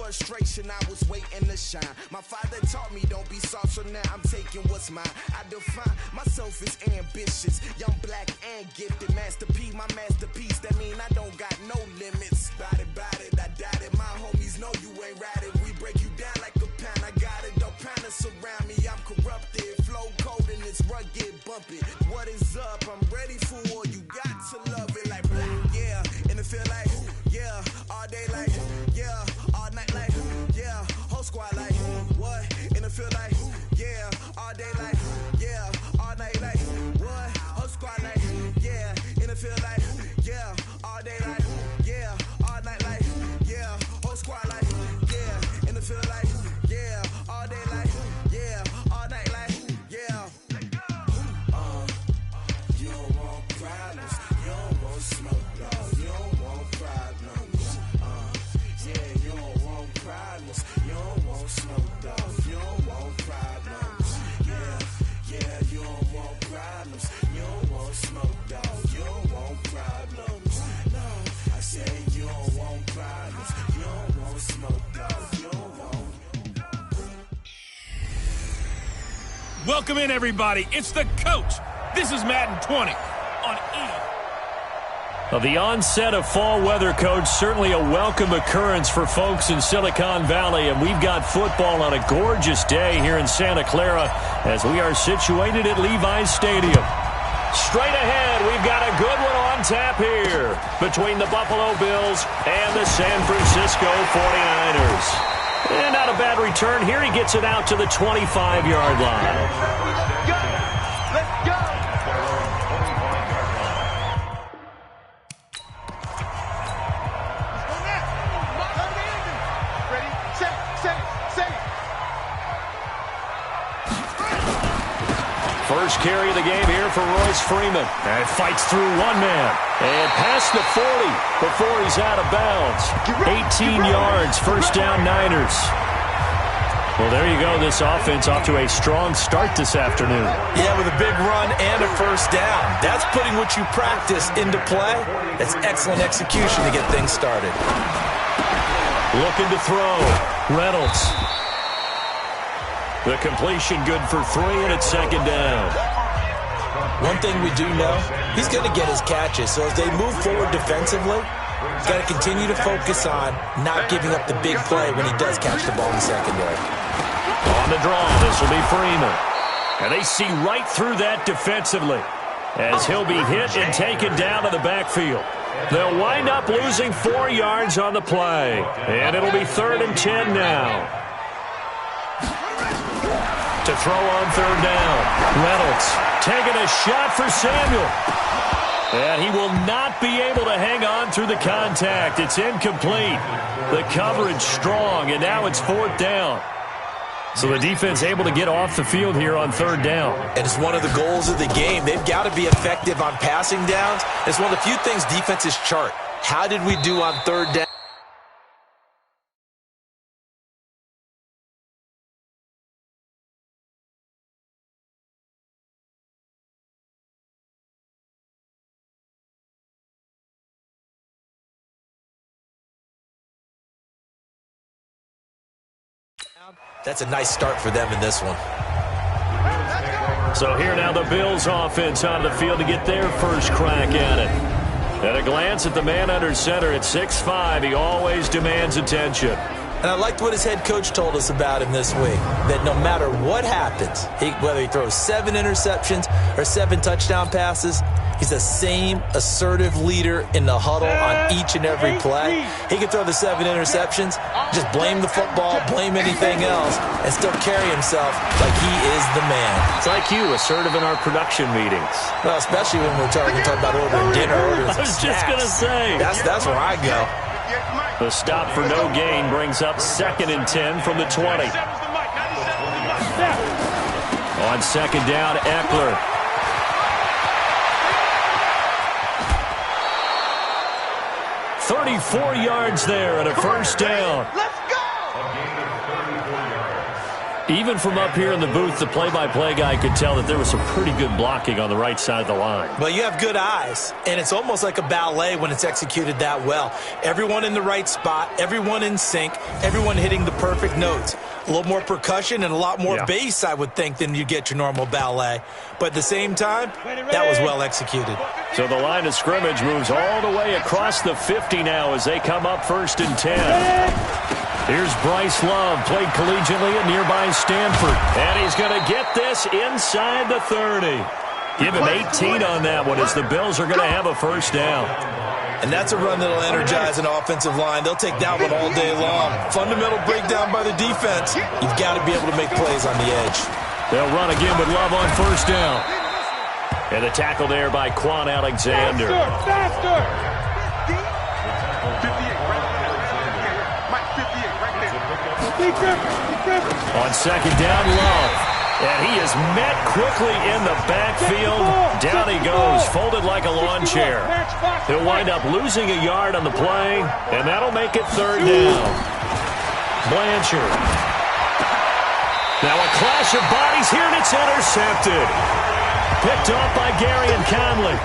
frustration, I was waiting to shine. My father taught me don't be soft, so now I'm taking what's mine. I define myself as ambitious, young, black, and gifted. Master P, my masterpiece, that mean I don't got no limits. Bout it, I doubt it. My homies know you ain't ratted. We break you down like a pound. I got it, don't pound to surround me. I'm corrupted, flow cold and it's rugged, bumpy. What is up? I'm ready for war. You got to love it like yeah, and it feel like yeah, all day like yeah, all night like yeah, whole squad like what? And it feel like yeah, all day like yeah, all night like what? Whole squad like yeah, and it feel like yeah, all day like yeah, all night like yeah, whole squad like yeah, and it feel like yeah, all day like yeah, all night like yeah. You don't want problems, you don't want smoke, no, you don't want problems. Yeah, you don't want problems, you don't want smoke, dog, you don't want problems. Yeah, you don't want problems, you don't want smoke, dog, you don't want problems. No, I say you don't want problems, you don't want smoke, dog, you don't want. Welcome in, everybody. It's the coach. This is Madden 20 on E. Well, the onset of fall weather, Coach, certainly a welcome occurrence for folks in Silicon Valley, and we've got football on a gorgeous day here in Santa Clara as we are situated at Levi's Stadium. Straight ahead, we've got a good one on tap here between the Buffalo Bills and the San Francisco 49ers. And not a bad return here. He gets it out to the 25-yard line. First carry of the game here for Royce Freeman. And fights through one man. And past the 40 before he's out of bounds. 18 yards, first down Niners. Well, there you go. This offense off to a strong start this afternoon. Yeah, with a big run and a first down. That's putting what you practice into play. That's excellent execution to get things started. Looking to throw. Reynolds. The completion good for 3, and it's second down. One thing we do know, he's going to get his catches. So as they move forward defensively, he's got to continue to focus on not giving up the big play when he does catch the ball in the secondary. On the draw, this will be Freeman. And they see right through that defensively as he'll be hit and taken down to the backfield. They'll wind up losing 4 yards on the play. And it'll be 3rd and 10 now. To throw on third down. Reynolds taking a shot for Samuel. And he will not be able to hang on through the contact. It's incomplete. The coverage strong, and now it's 4th down. So the defense able to get off the field here on third down. And it's one of the goals of the game. They've got to be effective on passing downs. It's one of the few things defenses chart. How did we do on third down? That's a nice start for them in this one. So here now the Bills offense on the field to get their first crack at it. At a glance at the man under center at 6'5", he always demands attention. And I liked what his head coach told us about him this week, that no matter what happens, whether he throws 7 interceptions or 7 touchdown passes, he's the same assertive leader in the huddle on each and every play. He can throw the 7 interceptions, just blame the football, blame anything else, and still carry himself like he is the man. It's like you, assertive in our production meetings. Well, especially when we're talking about ordering dinner, ordering some I was just going to say. That's where I go. The stop for no gain brings up 2nd and 10 from the 20. On second down, Eckler. $34 yards there and a first down. Let's go! Even from up here in the booth, the play-by-play guy could tell that there was some pretty good blocking on the right side of the line. Well, you have good eyes, and it's almost like a ballet when it's executed that well. Everyone in the right spot, everyone in sync, everyone hitting the perfect notes. A little more percussion and a lot more bass, I would think, than you get your normal ballet. But at the same time, that was well executed. So the line of scrimmage moves all the way across the 50 now as they come up 1st and 10. Here's Bryce Love, played collegiately at nearby Stanford. And he's going to get this inside the 30. Give him 18 on that one as the Bills are going to have a first down. And that's a run that'll energize an offensive line. They'll take that one all day long. Fundamental breakdown by the defense. You've got to be able to make plays on the edge. They'll run again with Love on first down. And the tackle there by Quan Alexander. Faster! On second down, Love. And he is met quickly in the backfield. Down he goes, folded like a lawn chair. He'll wind up losing a yard on the play, and that'll make it 3rd down. Blanchard. Now a clash of bodies here, and it's intercepted. Picked off by Gary and Conley.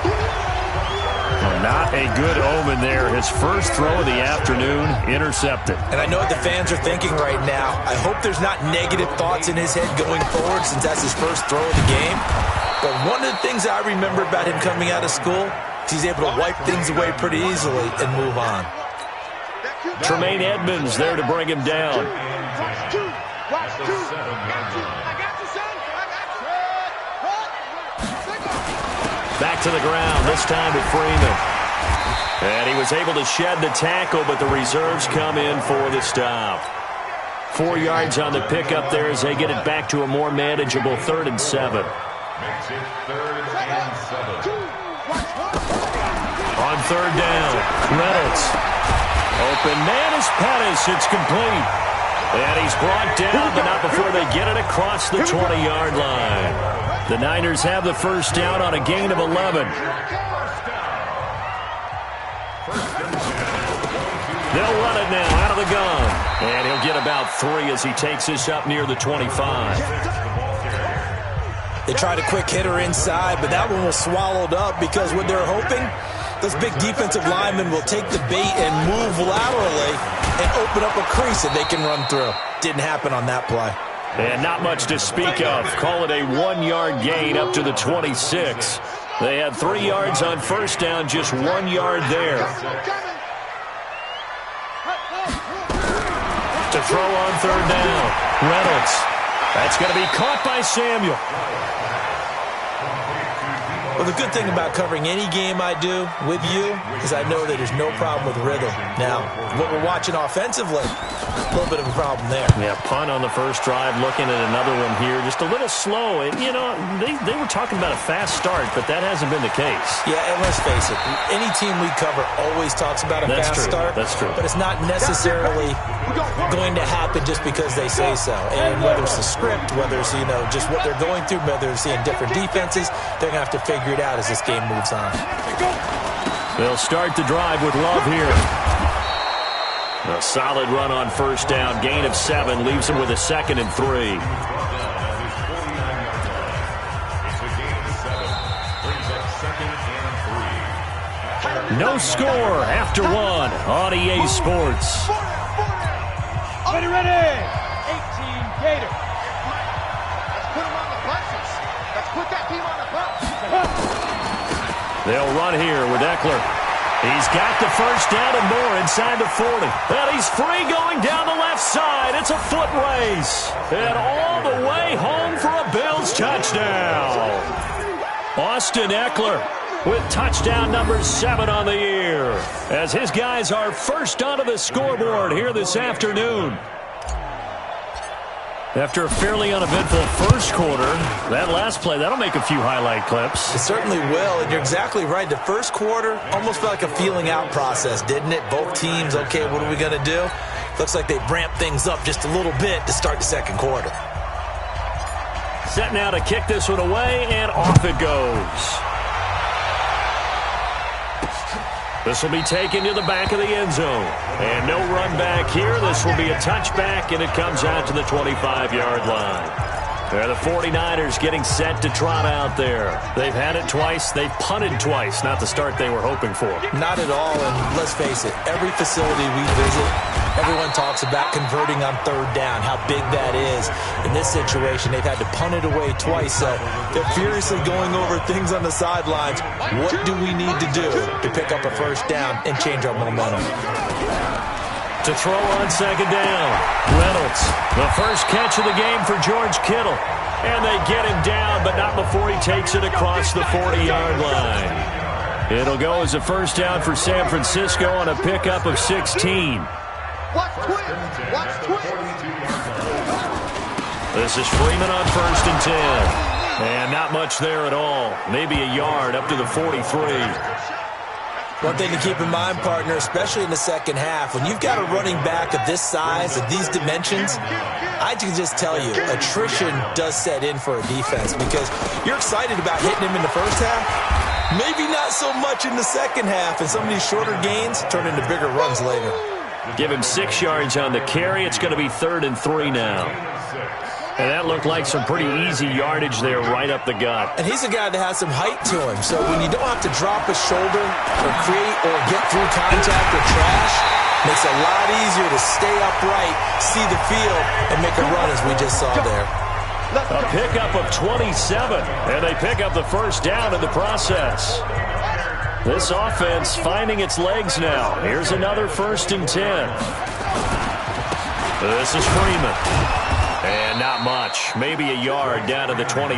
Not a good omen there. His first throw of the afternoon, intercepted. And I know what the fans are thinking right now. I hope there's not negative thoughts in his head going forward since that's his first throw of the game. But one of the things I remember about him coming out of school is he's able to wipe things away pretty easily and move on. Tremaine Edmonds there to bring him down. Back to the ground, this time with Freeman. And he was able to shed the tackle, but the reserves come in for the stop. 4 yards on the pickup there as they get it back to a more manageable 3rd and 7. On 3rd down, Reynolds. Open man is Pettis. It's complete. And he's brought down, but not before they get it across the 20-yard line. The Niners have the first down on a gain of 11. They'll run it now out of the gun. And he'll get about 3 as he takes this up near the 25. They tried a quick hitter inside, but that one was swallowed up because what they're hoping, those big defensive linemen will take the bait and move laterally and open up a crease that they can run through. Didn't happen on that play. And not much to speak of. Call it a 1-yard gain up to the 26. They had 3 yards on first down, just 1 yard there. To throw on 3rd down, Reynolds. That's going to be caught by Samuel. Well, the good thing about covering any game I do with you is I know that there's no problem with rhythm. Now, what we're watching offensively, a little bit of a problem there. Yeah, punt on the first drive, looking at another one here. Just a little slow. And, you know, they were talking about a fast start, but that hasn't been the case. Yeah, and let's face it, any team we cover always talks about a fast start. That's true. But it's not necessarily going to happen just because they say so. And whether it's the script, whether it's, you know, just what they're going through, whether they're seeing different defenses, they're going to have to figure it out as this game moves on. They'll start the drive with Love here. A solid run on first down. Gain of 7 leaves them with a 2nd and 3. No score after 1 on EA Sports. Ready, ready. 18 Gator. Let's put them on the buses. Let's put that team on the bus. They'll run here with Eckler. He's got the first down and more inside the 40. And he's free going down the left side. It's a foot race. And all the way home for a Bills touchdown. Austin Eckler with touchdown number 7 on the year, as his guys are first onto the scoreboard here this afternoon. After a fairly uneventful first quarter, that last play, that'll make a few highlight clips. It certainly will, and you're exactly right. The first quarter almost felt like a feeling out process, didn't it? Both teams, okay, what are we going to do? Looks like they ramped things up just a little bit to start the second quarter. Set now to kick this one away, and off it goes. This will be taken to the back of the end zone. And no run back here. This will be a touchback, and it comes out to the 25-yard line. They're the 49ers getting set to trot out there. They've had it twice. They've punted twice. Not the start they were hoping for. Not at all, and let's face it, every facility we visit, everyone talks about converting on third down, how big that is. In this situation, they've had to punt it away twice, so they're furiously going over things on the sidelines. What do we need to do to pick up a first down and change our momentum? To throw on second down, Reynolds. The first catch of the game for George Kittle. And they get him down, but not before he takes it across the 40-yard line. It'll go as a first down for San Francisco on a pickup of 16. This is Freeman on 1st and 10. And not much there at all. Maybe a yard up to the 43. One thing to keep in mind, partner, especially in the second half, when you've got a running back of this size, of these dimensions, I can just tell you, attrition does set in for a defense because you're excited about hitting him in the first half, maybe not so much in the second half, and some of these shorter gains turn into bigger runs later. Give him 6 yards on the carry. It's going to be 3rd and 3 now. And that looked like some pretty easy yardage there right up the gut. And he's a guy that has some height to him. So when you don't have to drop a shoulder or create or get through contact or trash, makes it a lot easier to stay upright, see the field, and make a run as we just saw there. A pickup of 27, and they pick up the first down in the process. This offense finding its legs now. Here's another 1st and 10. This is Freeman. And not much. Maybe a yard down to the 23.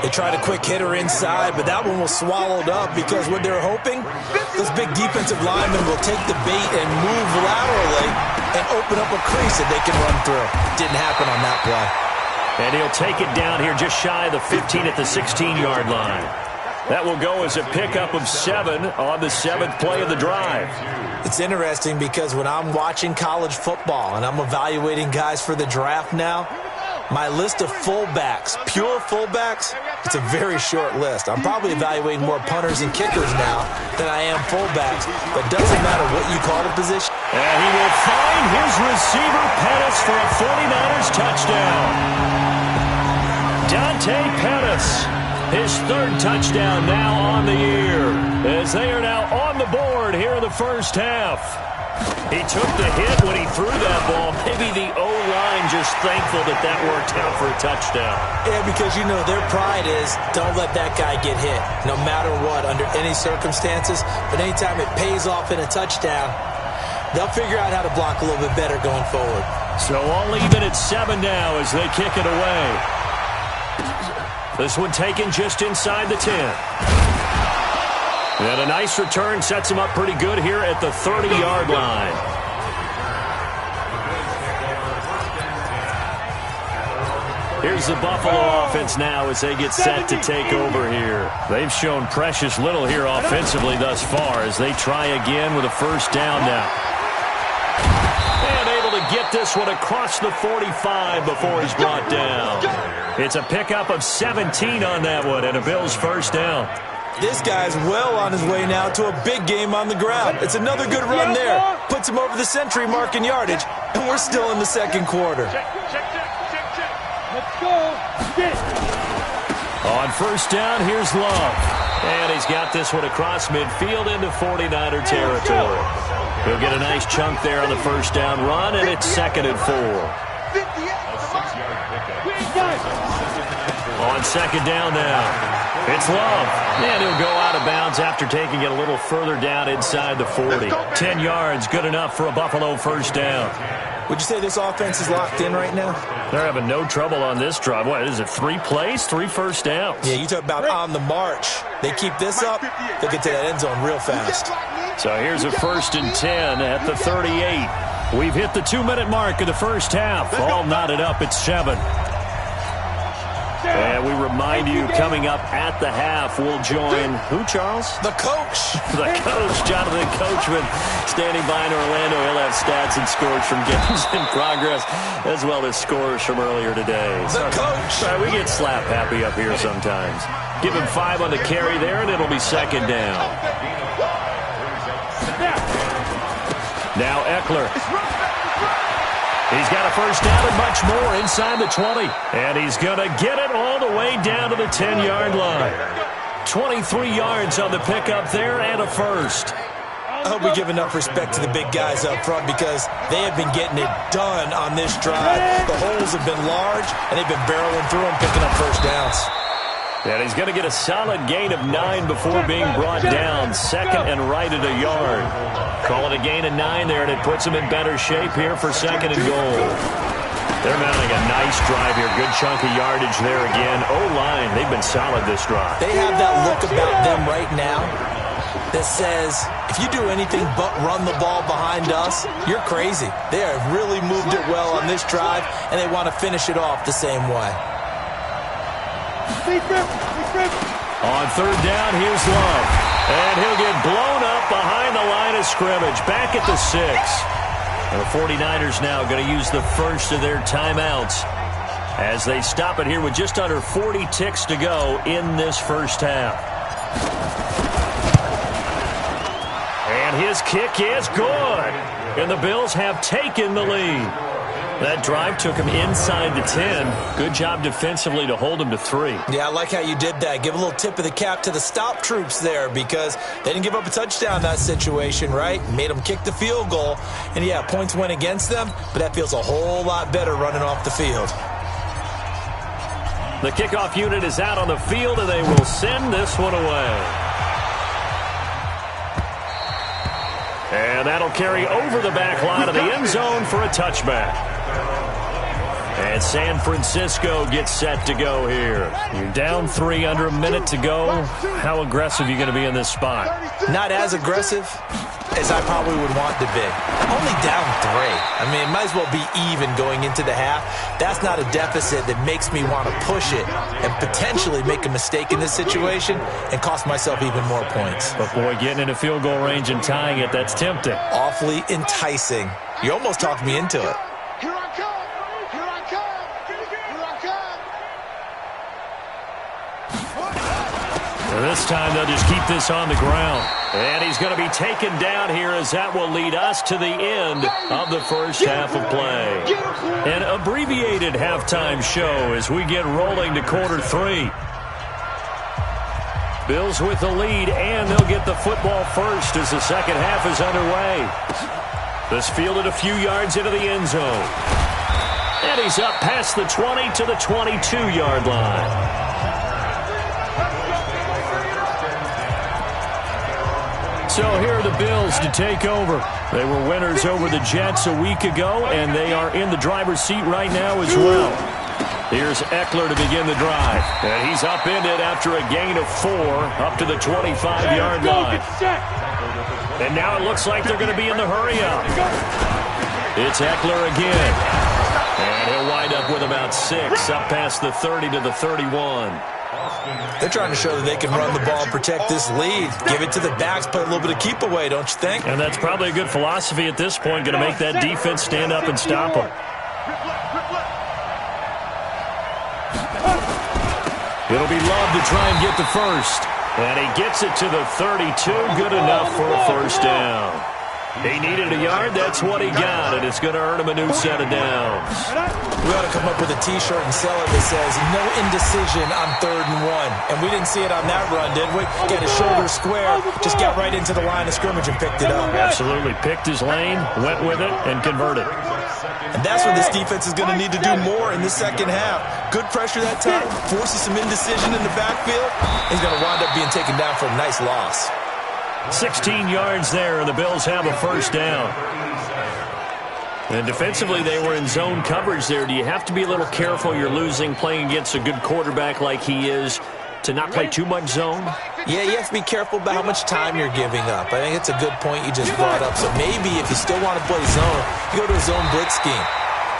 They tried a quick hitter inside, but that one was swallowed up because what they're hoping, those big defensive linemen will take the bait and move laterally and open up a crease that they can run through. Didn't happen on that play. And he'll take it down here just shy of the 15 at the 16-yard line. That will go as a pickup of 7 on the 7th play of the drive. It's interesting because when I'm watching college football and I'm evaluating guys for the draft now, my list of fullbacks, pure fullbacks, it's a very short list. I'm probably evaluating more punters and kickers now than I am fullbacks, but doesn't matter what you call the position. And he will find his receiver, Pettis, for a 49ers touchdown. Dante Pettis, his 3rd touchdown now on the year, as they are now on the board here in the first half. He took the hit when he threw that ball. Maybe the O-line just thankful that that worked out for a touchdown. Yeah, because, you know, their pride is don't let that guy get hit, no matter what, under any circumstances. But anytime it pays off in a touchdown, they'll figure out how to block a little bit better going forward. So all even at 7 now as they kick it away. This one taken just inside the 10. And a nice return sets him up pretty good here at the 30-yard line. Here's the Buffalo offense now as they get set to take over here. They've shown precious little here offensively thus far as they try again with a first down now. And able to get this one across the 45 before he's brought down. It's a pickup of 17 on that one and a Bills first down. This guy's well on his way now to a big game on the ground. It's another good run there. Puts him over the century mark in yardage, and we're still in the second quarter. Let's go. On first down, here's Love. And he's got this one across midfield into 49er territory. He'll get a nice chunk there on the first down run, and it's 2nd and 4. On second down now. It's Love, and he'll go out of bounds after taking it a little further down inside the 40. 10 yards, good enough for a Buffalo first down. Would you say this offense is locked in right now? They're having no trouble on this drive. What is it, 3 plays, 3 first downs? Yeah, you talk about on the march. They keep this up, they'll get to that end zone real fast. So here's a 1st and 10 at the 38. We've hit the 2-minute mark of the first half. All knotted up at 7. And we remind you, coming up at the half, we'll join who, Charles? The coach. The coach, Jonathan Coachman, standing by in Orlando. He'll have stats and scores from games in progress, as well as scores from earlier today. The coach. Sorry, we get slap happy up here sometimes. Give him 5 on the carry there, and it'll be second down. Now Eckler. He's got a first down and much more inside the 20. And he's going to get it all the way down to the 10-yard line. 23 yards on the pickup there and a first. I hope we give enough respect to the big guys up front because they have been getting it done on this drive. The holes have been large, and they've been barreling through them, picking up first downs. And he's going to get a solid gain of 9 before being brought down. Second and right at a yard. Call it a gain of 9 there, and it puts him in better shape here for second and goal. They're mounting a nice drive here. Good chunk of yardage there again. O-line, they've been solid this drive. They have that look about them right now that says, if you do anything but run the ball behind us, you're crazy. They have really moved it well on this drive, and they want to finish it off the same way. On third down, here's Love. And he'll get blown up behind the line of scrimmage. Back at the 6. And the 49ers now going to use the first of their timeouts as they stop it here with just under 40 ticks to go in this first half. And his kick is good. And the Bills have taken the lead. That drive took him inside the 10. Good job defensively to hold him to 3. Yeah, I like how you did that. Give a little tip of the cap to the stop troops there because they didn't give up a touchdown in that situation, right? Made them kick the field goal. And, yeah, points went against them, but that feels a whole lot better running off the field. The kickoff unit is out on the field, and they will send this one away. And that'll carry over the back line of the end zone for a touchback. And San Francisco gets set to go here. You're down 3, under a minute to go. How aggressive are you going to be in this spot? Not as aggressive as I probably would want to be. Only down 3. I mean, it might as well be even going into the half. That's not a deficit that makes me want to push it and potentially make a mistake in this situation and cost myself even more points. But, boy, getting into field goal range and tying it, that's tempting. Awfully enticing. You almost talked me into it. Here I come. Here I come. Here I come. And this time they'll just keep this on the ground. And he's going to be taken down here as that will lead us to the end of the first half of play. An abbreviated halftime show as we get rolling to quarter 3. Bills with the lead, and they'll get the football first as the second half is underway. This fielded a few yards into the end zone. And he's up past the 20 to the 22-yard line. So here are the Bills to take over. They were winners over the Jets a week ago, and they are in the driver's seat right now as well. Here's Eckler to begin the drive. And he's upended after a gain of 4 up to the 25-yard line. And now it looks like they're going to be in the hurry-up. It's Eckler again. And he'll wind up with about 6 up past the 30 to the 31. They're trying to show that they can run the ball and protect this lead. Give it to the backs, play a little bit of keep away, don't you think? And that's probably a good philosophy at this point, going to make that defense stand up and stop them. It'll be Love to try and get the first. And he gets it to the 32, good enough for a first down. He needed a yard, that's what he got, and it's going to earn him a new set of downs. We ought to come up with a T-shirt and sell it that says, no indecision on 3rd and 1. And we didn't see it on that run, did we? Got his shoulder square, just got right into the line of scrimmage and picked it up. Absolutely. Picked his lane, went with it, and converted. And that's what this defense is going to need to do more in the second half. Good pressure that time, forces some indecision in the backfield. He's going to wind up being taken down for a nice loss. 16 yards there, and the Bills have a first down. And defensively, they were in zone coverage there. Do you have to be a little careful? You're losing, playing against a good quarterback like he is, to not play too much zone? Yeah, you have to be careful about how much time you're giving up. I think it's a good point you just brought up. So maybe if you still want to play zone, you go to a zone blitz scheme.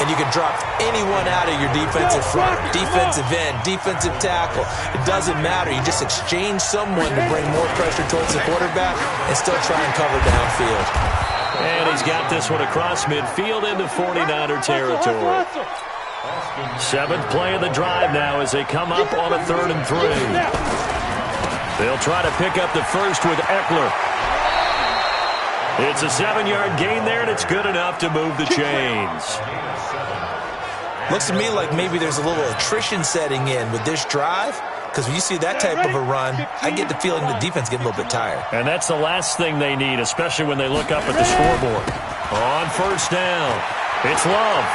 and you can drop anyone out of your defensive front, defensive end, defensive tackle. It doesn't matter. You just exchange someone to bring more pressure towards the quarterback and still try and cover downfield. And he's got this one across midfield into 49er territory. 7th play of the drive now as they come up on a 3rd and 3. They'll try to pick up the first with Eckler. It's a 7-yard gain there, and it's good enough to move the chains. Looks to me like maybe there's a little attrition setting in with this drive, because when you see that type of a run, I get the feeling the defense getting a little bit tired. And that's the last thing they need, especially when they look up at the scoreboard. On 1st down, it's Love.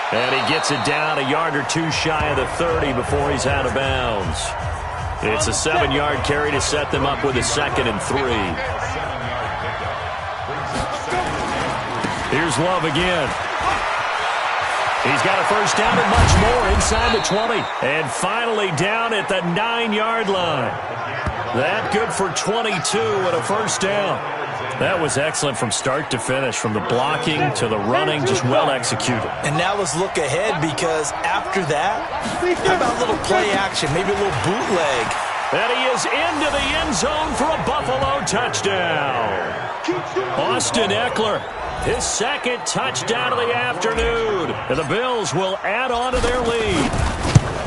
And he gets it down a yard or two shy of the 30 before he's out of bounds. It's a 7-yard carry to set them up with a 2nd and 3. Here's Love again. He's got a 1st down and much more inside the 20. And finally down at the 9-yard line. That good for 22 and a 1st down. That was excellent from start to finish, from the blocking to the running, just well executed. And now let's look ahead, because after that, how about a little play action, maybe a little bootleg. And he is into the end zone for a Buffalo touchdown. Austin Eckler, his 2nd touchdown of the afternoon. And the Bills will add on to their lead.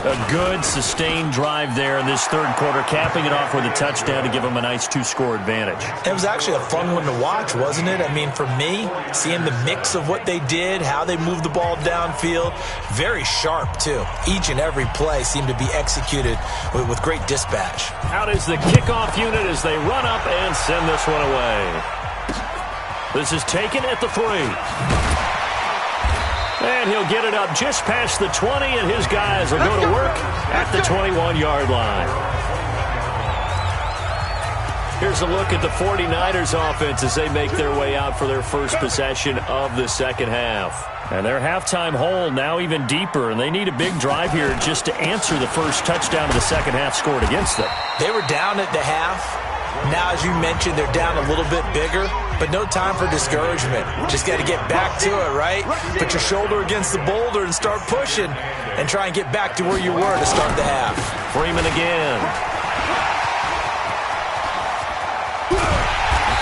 A good, sustained drive there in this 3rd quarter, capping it off with a touchdown to give them a nice 2-score advantage. It was actually a fun one to watch, wasn't it? I mean, for me, seeing the mix of what they did, how they moved the ball downfield, very sharp, too. Each and every play seemed to be executed with great dispatch. Out is the kickoff unit as they run up and send this one away. This is taken at the 3. And he'll get it up just past the 20, and his guys will go to work at the 21-yard line. Here's a look at the 49ers offense as they make their way out for their first possession of the 2nd half. And their halftime hole now even deeper, and they need a big drive here just to answer the first touchdown of the 2nd half scored against them. They were down at the half. Now, as you mentioned, they're down a little bit bigger, but no time for discouragement. Just got to get back to it, right? Put your shoulder against the boulder and start pushing and try and get back to where you were to start the half. Freeman again.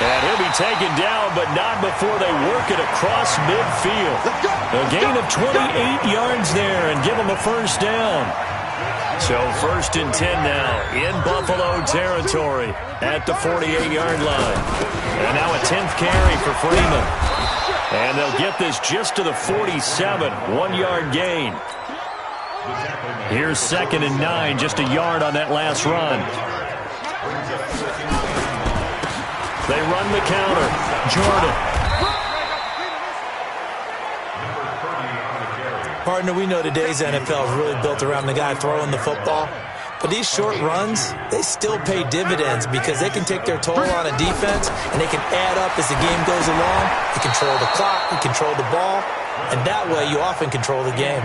And he'll be taken down, but not before they work it across midfield. A gain of 28 yards there and give them a 1st down. So 1st and 10 now in Buffalo territory at the 48-yard line. And now a 10th carry for Freeman. And they'll get this just to the 47, 1-yard gain. Here's 2nd and 9, just a yard on that last run. They run the counter. Jordan. Partner, we know today's NFL is really built around the guy throwing the football. But these short runs, they still pay dividends because they can take their toll on a defense and they can add up as the game goes along. You control the clock, you control the ball, and that way you often control the game.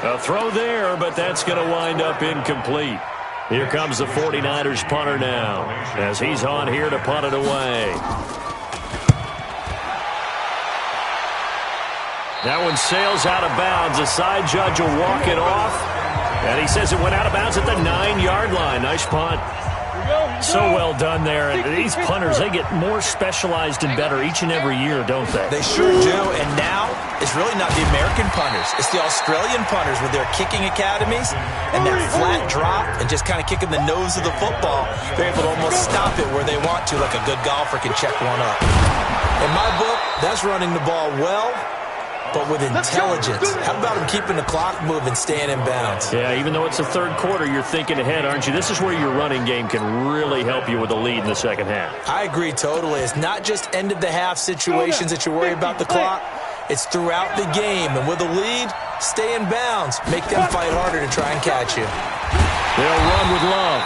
A throw there, but that's going to wind up incomplete. Here comes the 49ers punter now as he's on here to punt it away. That one sails out of bounds. The side judge will walk it off. And he says it went out of bounds at the 9-yard line. Nice punt. So well done there. And these punters, they get more specialized and better each and every year, don't they? They sure do. And now it's really not the American punters. It's the Australian punters with their kicking academies and that flat drop and just kind of kicking the nose of the football. They're able to almost stop it where they want to, like a good golfer can check one up. In my book, that's running the ball well, but with intelligence. How about him keeping the clock moving, staying in bounds? Yeah, even though it's the 3rd quarter, you're thinking ahead, aren't you? This is where your running game can really help you with a lead in the 2nd half. I agree totally. It's not just end-of-the-half situations that you worry about the clock. It's throughout the game. And with a lead, stay in bounds. Make them fight harder to try and catch you. They'll run with Love.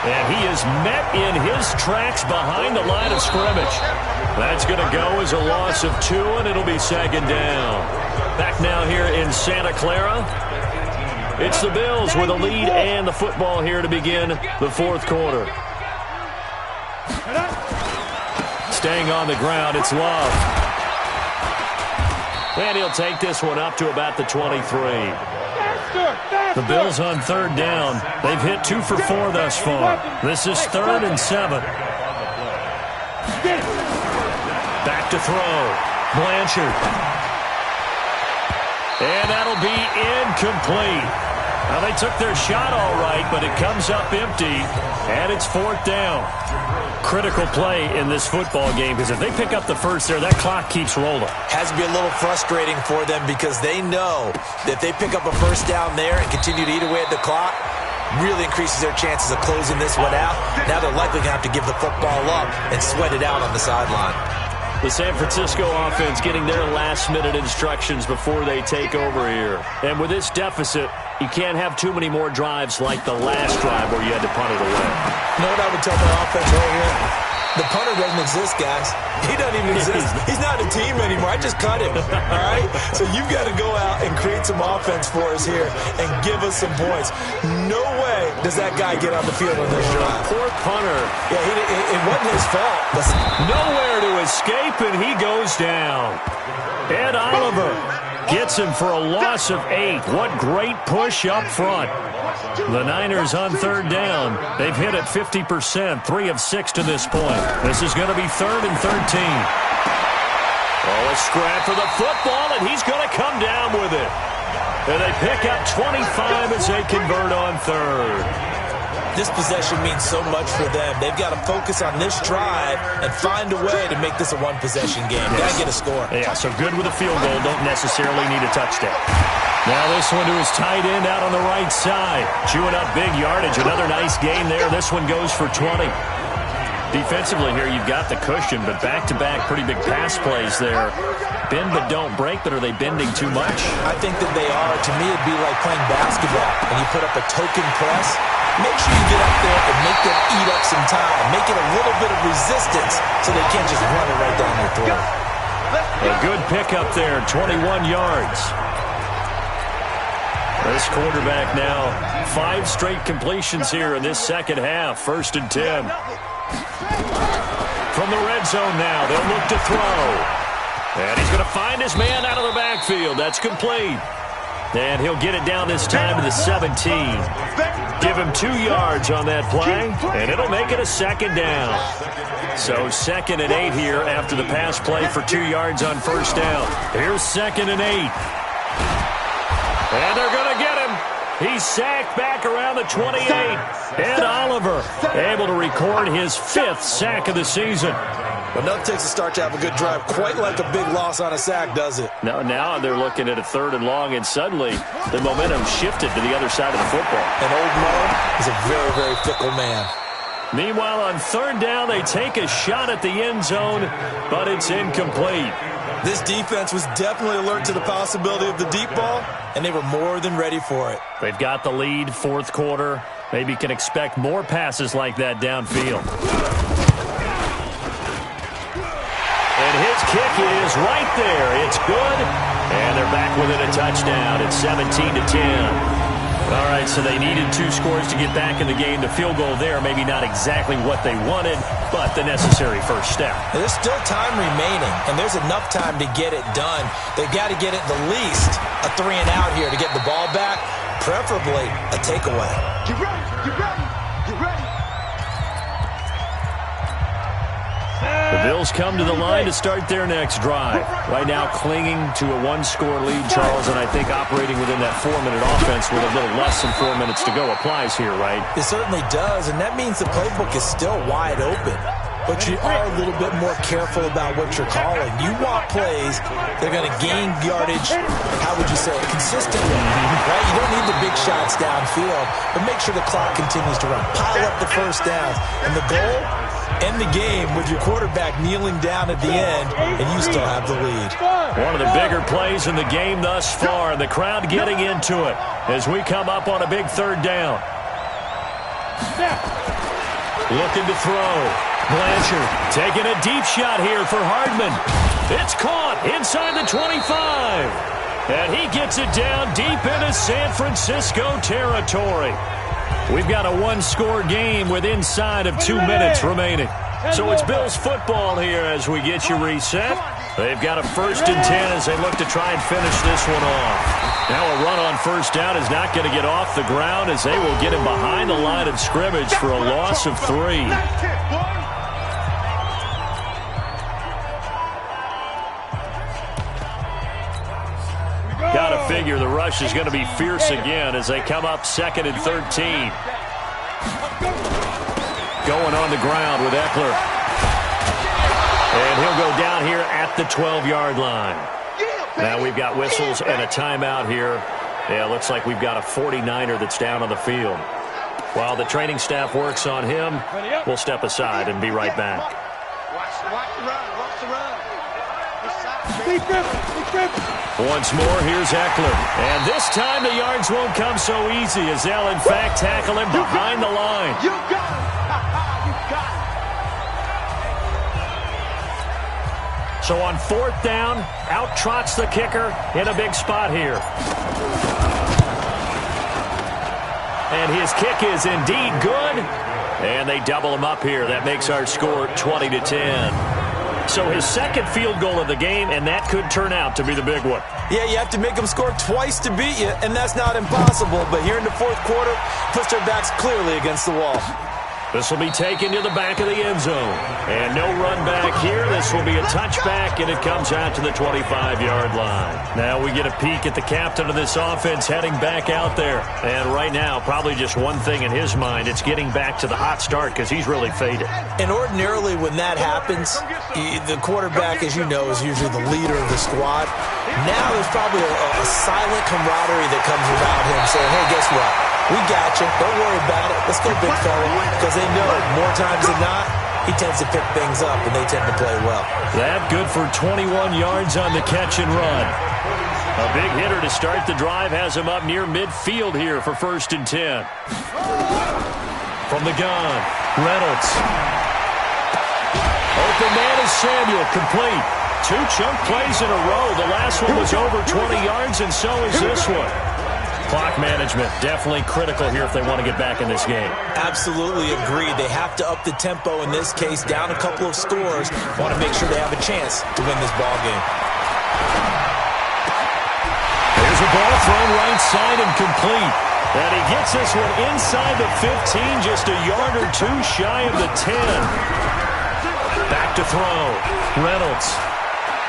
And he is met in his tracks behind the line of scrimmage. That's going to go as a loss of 2, and it'll be 2nd down. Back now here in Santa Clara. It's the Bills with a lead and the football here to begin the 4th quarter. Staying on the ground, it's Love. And he'll take this one up to about the 23. The Bills on third down. They've hit 2 for 4 thus far. This is 3rd and 7. Back to throw. Blanchard. And that'll be incomplete. Now, they took their shot all right, but it comes up empty, and it's 4th down. Critical play in this football game, because if they pick up the first there, that clock keeps rolling. Has to be a little frustrating for them because they know that if they pick up a first down there and continue to eat away at the clock, really increases their chances of closing this one out. Now they're likely going to have to give the football up and sweat it out on the sideline. The San Francisco offense getting their last-minute instructions before they take over here. And with this deficit, you can't have too many more drives like the last drive where you had to punt it away. You know what I would tell my offense right here? The punter doesn't exist, guys. He doesn't even exist. He's not a team anymore. I just cut him, all right? So you've got to go out and create some offense for us here and give us some points. No way does that guy get on the field on this drive. Poor punter. Yeah, it wasn't his fault. Listen. Nowhere to escape, and he goes down. Ed Oliver gets him for a loss of 8. What great push up front. The Niners on third down. They've hit it 50%, 3 of 6 to this point. This is going to be 3rd and 13. Oh, a scrap for the football, and he's going to come down with it. And they pick up 25 as they convert on third. This possession means so much for them. They've got to focus on this drive and find a way to make this a one-possession game. Yes. Got to get a score. Yeah, so good with a field goal. Don't necessarily need a touchdown. Now this one to his tight end out on the right side. Chewing up big yardage. Another nice gain there. This one goes for 20. Defensively here, you've got the cushion, but back-to-back pretty big pass plays there. Bend but don't break, but are they bending too much? I think that they are. To me, it'd be like playing basketball, and you put up a token press. Make sure you get up there and make them eat up some time. Make it a little bit of resistance so they can't just run it right down your throat. A good pickup there, 21 yards. This quarterback now, 5 straight completions here in this second half. 1st and 10. From the red zone now, they'll look to throw. And he's going to find his man out of the backfield. That's complete. And he'll get it down this time to the 17. Give him 2 yards on that play, and it'll make it a 2nd down. So 2nd and 8 here after the pass play for 2 yards on 1st down. Here's 2nd and 8. And they're going to get him. He's sacked back around the 28. Ed Oliver able to record his 5th sack of the season. But nothing takes a start to have a good drive quite like a big loss on a sack, does it? Now they're looking at a 3rd and long, and suddenly the momentum shifted to the other side of the football. And Old Mo is a very, very fickle man. Meanwhile, on 3rd down, they take a shot at the end zone, but it's incomplete. This defense was definitely alert to the possibility of the deep ball, and they were more than ready for it. They've got the lead, 4th quarter. Maybe can expect more passes like that downfield. And his kick is right there. It's good. And they're back within a touchdown. It's 17-10. All right, so they needed 2 scores to get back in the game. The field goal there, maybe not exactly what they wanted, but the necessary first step. There's still time remaining, and there's enough time to get it done. They've got to get it the least a 3 and out here to get the ball back, preferably a takeaway. Get ready, get ready, get ready. The Bills come to the line to start their next drive. Right now clinging to a 1-score lead, Charles, and I think operating within that 4-minute offense with a little less than 4 minutes to go applies here, right? It certainly does, and that means the playbook is still wide open. But you are a little bit more careful about what you're calling. You want plays that are going to gain yardage, how would you say it, consistently, right? You don't need the big shots downfield, but make sure the clock continues to run. Pile up the first downs. And the goal? End the game with your quarterback kneeling down at the end, and you still have the lead. One of the bigger plays in the game thus far. The crowd getting into it as we come up on a big 3rd down. Looking to throw. Blanchard taking a deep shot here for Hardman. It's caught inside the 25. And he gets it down deep into San Francisco territory. We've got a 1-score game with inside of 2 minutes remaining. So it's Bills football here as we get you reset. They've got a 1st and 10 as they look to try and finish this one off. Now a run on 1st down is not going to get off the ground as they will get him behind the line of scrimmage for a loss of 3. Got to figure the rush is going to be fierce again as they come up 2nd and 13. Going on the ground with Eckler. And he'll go down here at the 12-yard line. Now we've got whistles and a timeout here. Yeah, looks like we've got a 49er that's down on the field. While the training staff works on him, we'll step aside and be right back. Once more, here's Eckler. And this time the yards won't come so easy as they'll, in fact, tackle him behind the line. You got it. You got it. So on 4th down, out trots the kicker in a big spot here. And his kick is indeed good. And they double him up here. That makes our score 20-10. So his 2nd field goal of the game, and that could turn out to be the big one. Yeah, you have to make them score twice to beat you, and that's not impossible. But here in the 4th quarter, puts their backs clearly against the wall. This will be taken to the back of the end zone. And no run back here. This will be a touchback, and it comes out to the 25-yard line. Now we get a peek at the captain of this offense heading back out there. And right now, probably just one thing in his mind. It's getting back to the hot start because he's really faded. And ordinarily when that happens, the quarterback, as you know, is usually the leader of the squad. Now there's probably a silent camaraderie that comes around him saying, hey, guess what? We got you. Don't worry about it. Let's go, big fella. Because they know more times than not, he tends to pick things up, and they tend to play well. That good for 21 yards on the catch and run. A big hitter to start the drive has him up near midfield here for 1st and 10. From the gun, Reynolds. Open man is Samuel, complete. 2 chunk plays in a row. The last one was over 20 yards, and so is this one. Clock management, definitely critical here if they want to get back in this game. Absolutely agreed. They have to up the tempo in this case, down a couple of scores. Want to make sure they have a chance to win this ball game. There's a ball thrown right side and complete. And he gets this one inside the 15, just a yard or 2 shy of the 10. Back to throw. Reynolds.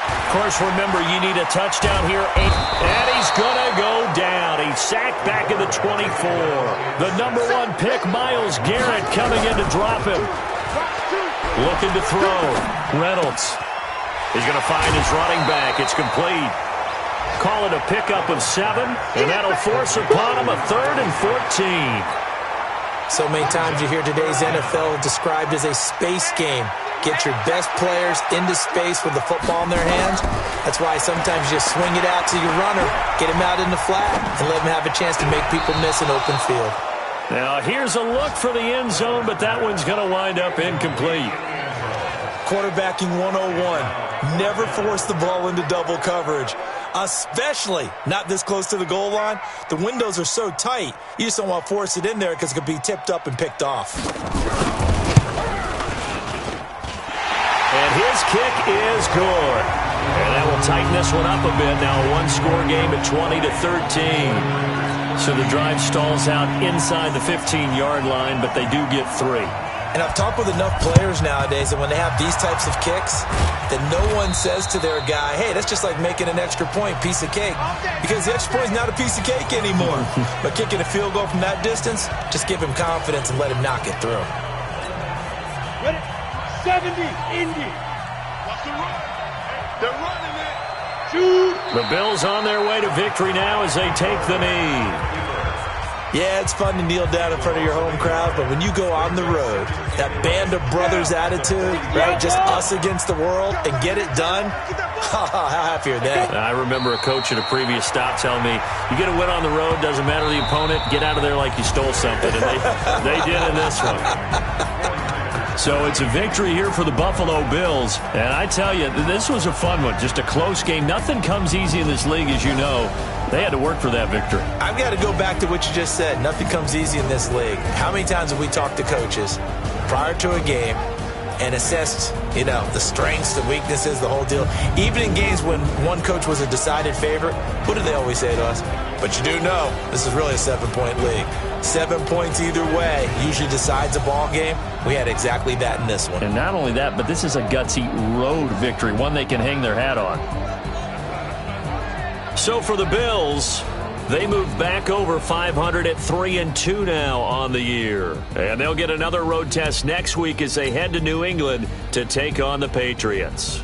Of course, remember, you need a touchdown here. And he's going to go down. He's sacked back at the 24. The #1 pick, Myles Garrett, coming in to drop him. Looking to throw. Reynolds. He's going to find his running back. It's complete. Call it a pickup of 7, and that'll force upon him a 3rd and 14. So many times you hear today's NFL described as a space game. Get your best players into space with the football in their hands. That's why sometimes you just swing it out to your runner, get him out in the flat, and let him have a chance to make people miss an open field. Now here's a look for the end zone, but that one's going to wind up incomplete. Quarterbacking 101. Never force the ball into double coverage, especially not this close to the goal line. The windows are so tight, you just don't want to force it in there because it could be tipped up and picked off. And his kick is good. And that will tighten this one up a bit. Now a 1-score game at 20-13. So the drive stalls out inside the 15-yard line, but they do get 3. And I've talked with enough players nowadays that when they have these types of kicks, that no one says to their guy, hey, that's just like making an extra point, piece of cake. Because the extra point is not a piece of cake anymore. But kicking a field goal from that distance, just give him confidence and let him knock it through. 70, Indy. What's the run? They're running it. Shoot. The Bills on their way to victory now as they take the knee. Yeah, it's fun to kneel down in front of your home crowd, but when you go on the road, that band of brothers attitude, right, just us against the world, and get it done, how happy are they? I remember a coach at a previous stop telling me, you get a win on the road, doesn't matter the opponent, get out of there like you stole something, and they did in this one. So it's a victory here for the Buffalo Bills. And I tell you, this was a fun one. Just a close game. Nothing comes easy in this league, as you know. They had to work for that victory. I've got to go back to what you just said. Nothing comes easy in this league. How many times have we talked to coaches prior to a game, and assessed, the strengths, the weaknesses, the whole deal. Even in games when one coach was a decided favorite, what do they always say to us? But you do know this is really a 7-point league. 7 points either way usually decides a ball game. We had exactly that in this one. And not only that, but this is a gutsy road victory, one they can hang their hat on. So for the Bills, they move back over 500 at 3-2 now on the year. And they'll get another road test next week as they head to New England to take on the Patriots.